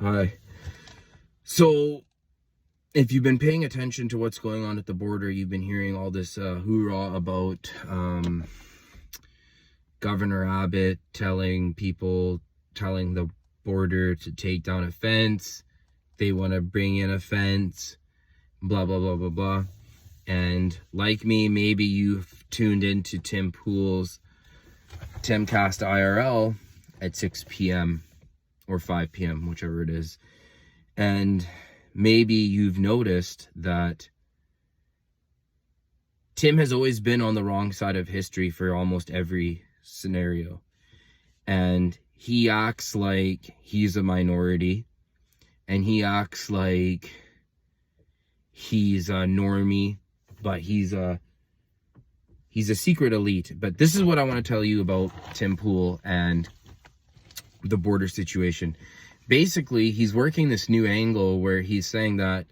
Hi. So, if you've been paying attention to what's going on at the border, you've been hearing all this hoorah about Governor Abbott telling the border to take down a fence. They want to bring in a fence, blah, blah, blah, blah, blah. And like me, maybe you've tuned into Tim Pool's Timcast IRL at 6 p.m. or 5 p.m., whichever it is. And maybe you've noticed that Tim has always been on the wrong side of history for almost every scenario. And he acts like he's a minority. And he acts like he's a normie, but he's a secret elite. But this is what I want to tell you about Tim Pool and the border situation. Basically, he's working this new angle where he's saying that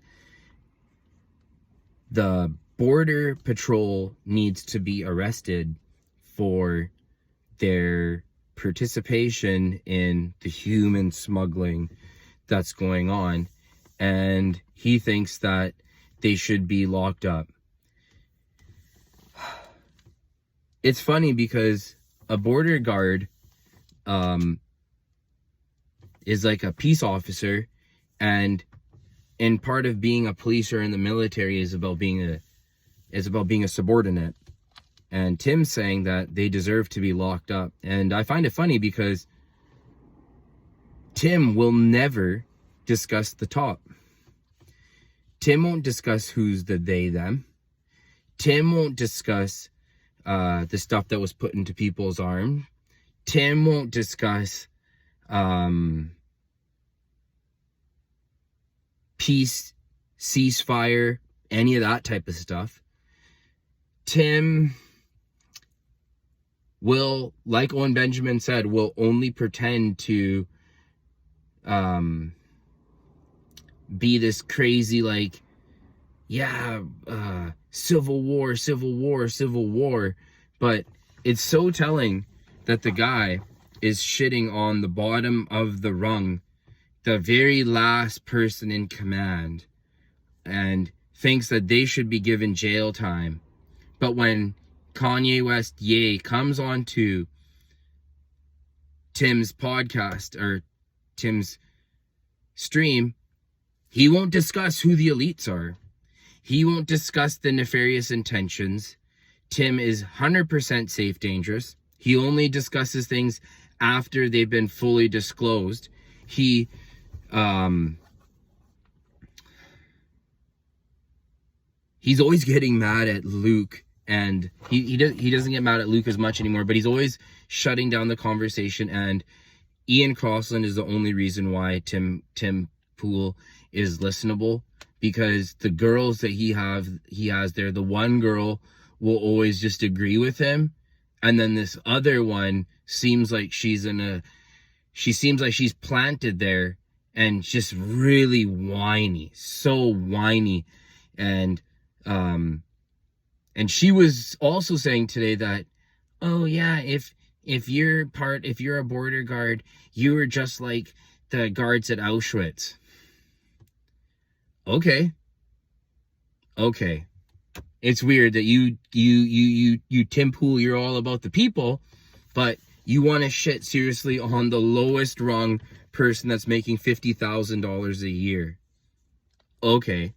the border patrol needs to be arrested for their participation in the human smuggling that's going on, and he thinks that they should be locked up. It's funny because a border guard is like a peace officer, and part of being a police or in the military is about being a subordinate. And Tim's saying that they deserve to be locked up. And I find it funny because Tim will never discuss the top. Tim won't discuss who's the they, them. Tim won't discuss the stuff that was put into people's arms. Tim won't discuss peace, ceasefire, any of that type of stuff. Tim will, like Owen Benjamin said, will only pretend to be this crazy, like, civil war, but it's so telling that the guy is shitting on the bottom of the rung, the very last person in command, and thinks that they should be given jail time. But when Kanye West Ye comes on to Tim's podcast or Tim's stream, he won't discuss who the elites are. He won't discuss the nefarious intentions. Tim is 100% safe, dangerous. He only discusses things after they've been fully disclosed. He's always getting mad at Luke, and he doesn't get mad at Luke as much anymore, but he's always shutting down the conversation. And Ian Crossland is the only reason why Tim Pool is listenable, because the girls that he has there, the one girl will always just agree with him, and then this other one seems like she's planted there and just really whiny, so whiny. And she was also saying today that, oh yeah, if you're a border guard, you were just like the guards at Auschwitz. Okay. It's weird that you Tim Pool, you're all about the people, but you want to shit seriously on the lowest rung person that's making $50,000 a year. Okay.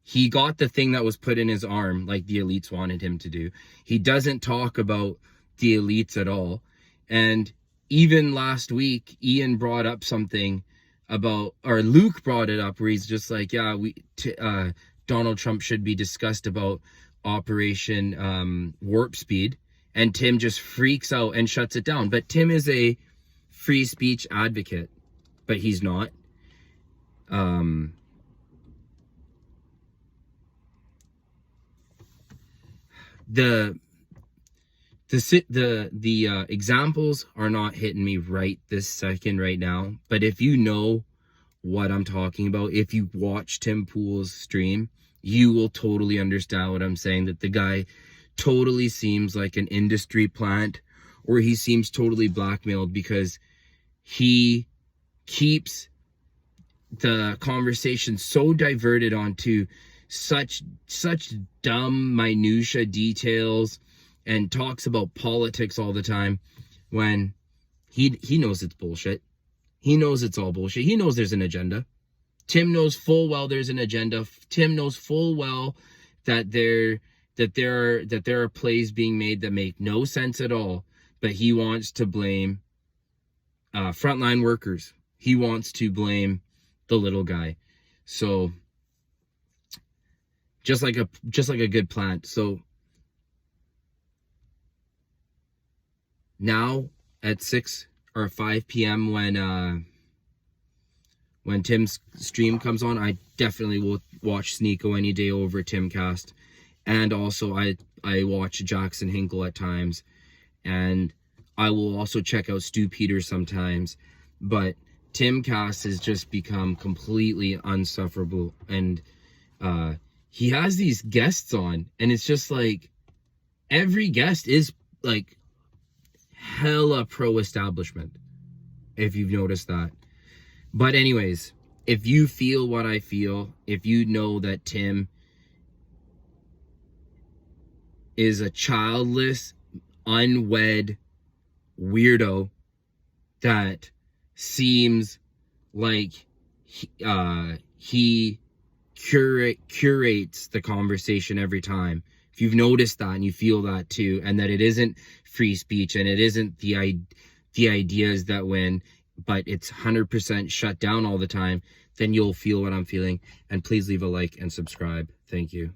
He got the thing that was put in his arm like the elites wanted him to do. He doesn't talk about the elites at all. And even last week, Ian brought up something about, or Luke brought it up, where he's just like, yeah, Donald Trump should be discussed about Operation Warp Speed. And Tim just freaks out and shuts it down. But Tim is a free speech advocate, but he's not. The examples are not hitting me right this second right now, but if you know what I'm talking about, if you watch Tim Pool's stream, you will totally understand what I'm saying, that the guy totally seems like an industry plant, or he seems totally blackmailed, because he keeps the conversation so diverted onto such dumb minutia details and talks about politics all the time, when he knows it's bullshit. He knows it's all bullshit. He knows there's an agenda. Tim knows full well there's an agenda. Tim knows full well that there are plays being made that make no sense at all, but he wants to blame frontline workers. He wants to blame the little guy. So just like a good plant. So now at 6 or 5 p.m. when Tim's stream comes on, I definitely will watch Sneeko any day over Timcast. And also I watch Jackson Hinkle at times, and I will also check out Stu Peters sometimes. But Timcast has just become completely unsufferable, and he has these guests on, and it's just like every guest is like hella pro-establishment, if you've noticed that. But anyways, if you feel what I feel, if you know that Tim is a childless, unwed weirdo that seems like he curates the conversation every time, if you've noticed that and you feel that too, and that it isn't free speech and it isn't the ideas that win, but it's 100% shut down all the time, then you'll feel what I'm feeling. And please leave a like and subscribe. Thank you.